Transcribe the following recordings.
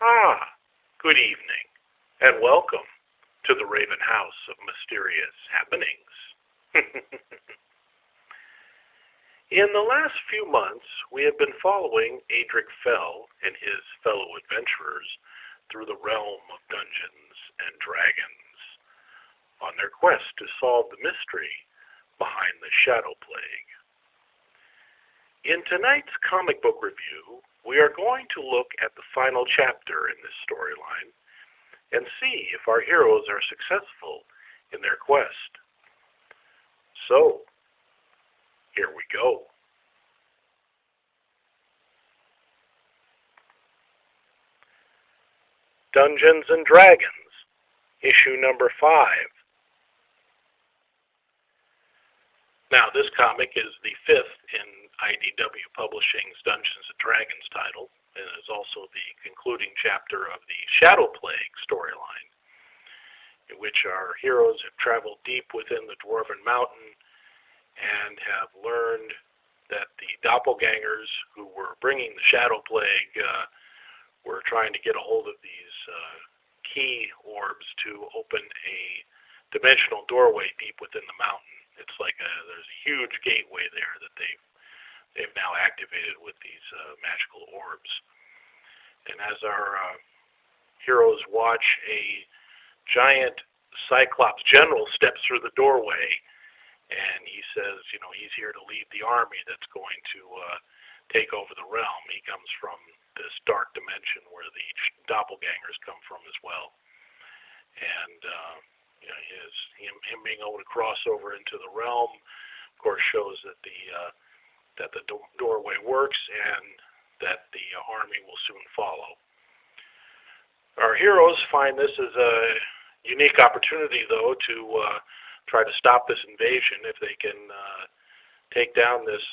Ah, good evening, and welcome to the Raven House of Mysterious Happenings. In the last few months, we have been following Adric Fell and his fellow adventurers through the realm of Dungeons and Dragons on their quest to solve the mystery behind the Shadow Plague. In tonight's comic book review, we are going to look at the final chapter in this storyline and see if our heroes are successful in their quest. So, here we go. Dungeons and Dragons, issue number 5. Now, this comic is the 5th in IDW Publishing's Dungeons & Dragons title, and is also the concluding chapter of the Shadow Plague storyline, in which our heroes have traveled deep within the Dwarven Mountain and have learned that the doppelgangers who were bringing the Shadow Plague were trying to get a hold of these key orbs to open a dimensional doorway deep within the mountain. It's like there's a huge gateway there that they've now activated with these magical orbs. And as our heroes watch a giant Cyclops general steps through the doorway, and he says, he's here to lead the army that's going to take over the realm. He comes from this dark dimension where the doppelgangers come from as well. And him being able to cross over into the realm, of course, shows that the doorway works and that the army will soon follow. Our heroes find this as a unique opportunity, though, to try to stop this invasion. If they can take down this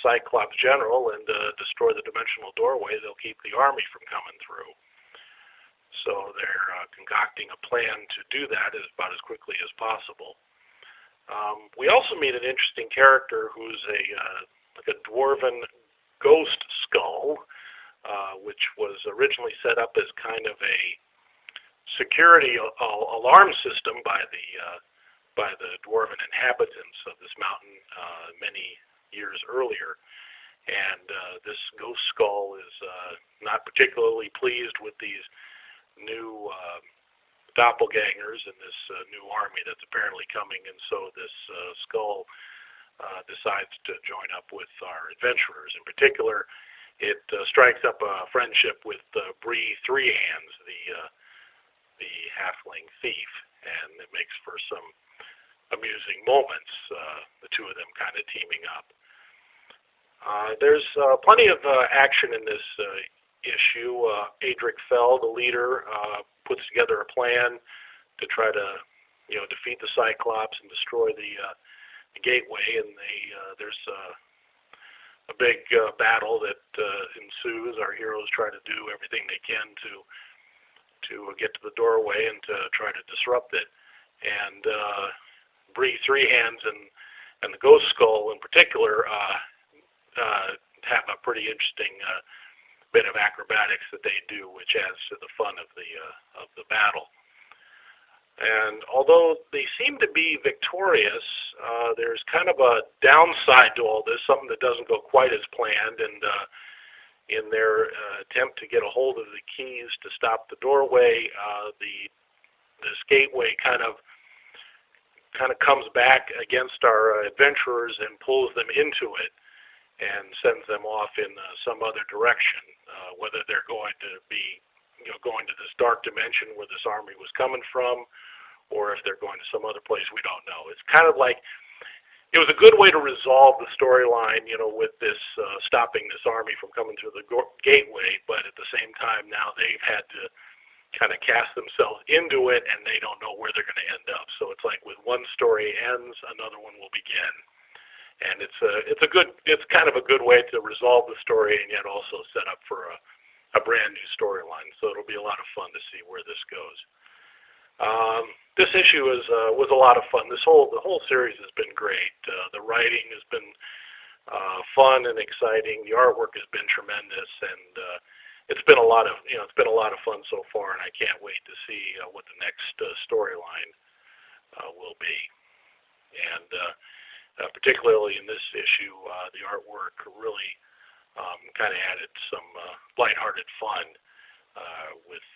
Cyclops general and destroy the dimensional doorway, they'll keep the army from coming through. So they're concocting a plan to do that about as quickly as possible. We also meet an interesting character who's like a dwarven ghost skull, which was originally set up as kind of a security alarm system by the dwarven inhabitants of this mountain many years earlier. And this ghost skull is not particularly pleased with these new doppelgangers and this new army that's apparently coming, and so this skull decides to join up with our adventurers. In particular, it strikes up a friendship with Bree Three Hands, the halfling thief, and it makes for some amusing moments, the two of them kind of teaming up. There's plenty of action in this issue. Adric Fell, the leader, puts together a plan to try to, defeat the Cyclops and destroy the gateway. And there's a big battle that ensues. Our heroes try to do everything they can to get to the doorway and to try to disrupt it. And Bree Three Hands and the Ghost Skull in particular have a pretty interesting bit of acrobatics that they do, which adds to the fun of the battle. And although they seem to be victorious, there's kind of a downside to all this, something that doesn't go quite as planned. And in their attempt to get a hold of the keys to stop the doorway, this gateway kind of comes back against our adventurers and pulls them into it and sends them off in some other direction, whether they're going to be going to this dark dimension where this army was coming from, or if they're going to some other place we don't know. It's kind of like, it was a good way to resolve the storyline, with this stopping this army from coming through the gateway, but at the same time now they've had to kind of cast themselves into it, and they don't know where they're going to end up. So it's like with one story ends, another one will begin. And it's kind of a good way to resolve the story and yet also set up for a brand new storyline. So it'll be a lot of fun to see where this goes. This issue was a lot of fun. The whole series has been great. The writing has been fun and exciting. The artwork has been tremendous, and it's been a lot of fun so far, and I can't wait to see what the next storyline will be. And particularly in this issue, the artwork really kind of added some lighthearted fun with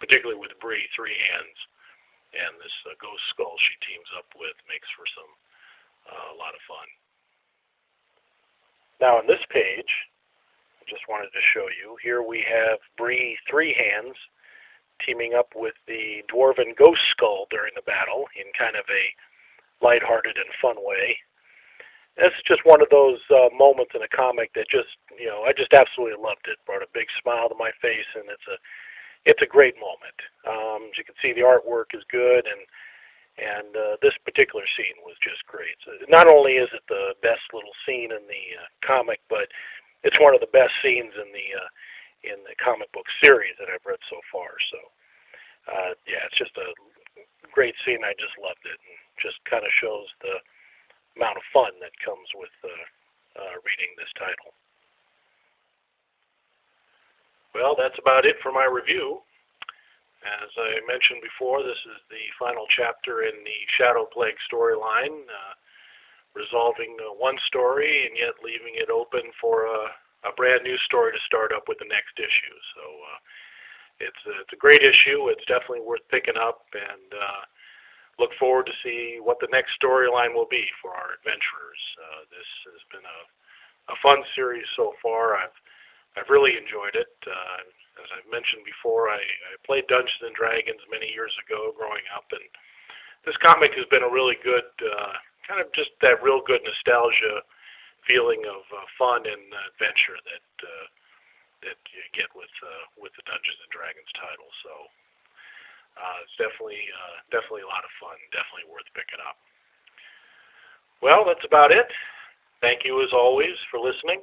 particularly with Bree Three Hands and this ghost skull she teams up with makes for some a lot of fun. Now on this page, I just wanted to show you, here we have Bree Three Hands teaming up with the dwarven ghost skull during the battle in kind of a lighthearted and fun way. This is just one of those moments in a comic that just, I just absolutely loved it. Brought a big smile to my face, and it's a great moment. As you can see, the artwork is good, and this particular scene was just great. So not only is it the best little scene in the comic, but it's one of the best scenes in the comic book series that I've read so far. So yeah, it's just a great scene. I just loved it, and just kind of shows the amount of fun that comes with reading this title. Well, that's about it for my review. As I mentioned before, this is the final chapter in the Shadow Plague storyline, resolving one story and yet leaving it open for a brand new story to start up with the next issue. So it's a great issue. It's definitely worth picking up, and look forward to see what the next storyline will be for our adventurers. This has been a fun series so far. I've really enjoyed it. As I've mentioned before, I played Dungeons and Dragons many years ago growing up, and this comic has been a really good, kind of just that real good nostalgia feeling of fun and adventure that you get with the Dungeons and Dragons title. So it's definitely a lot of fun, definitely worth picking up. Well, that's about it. Thank you as always for listening.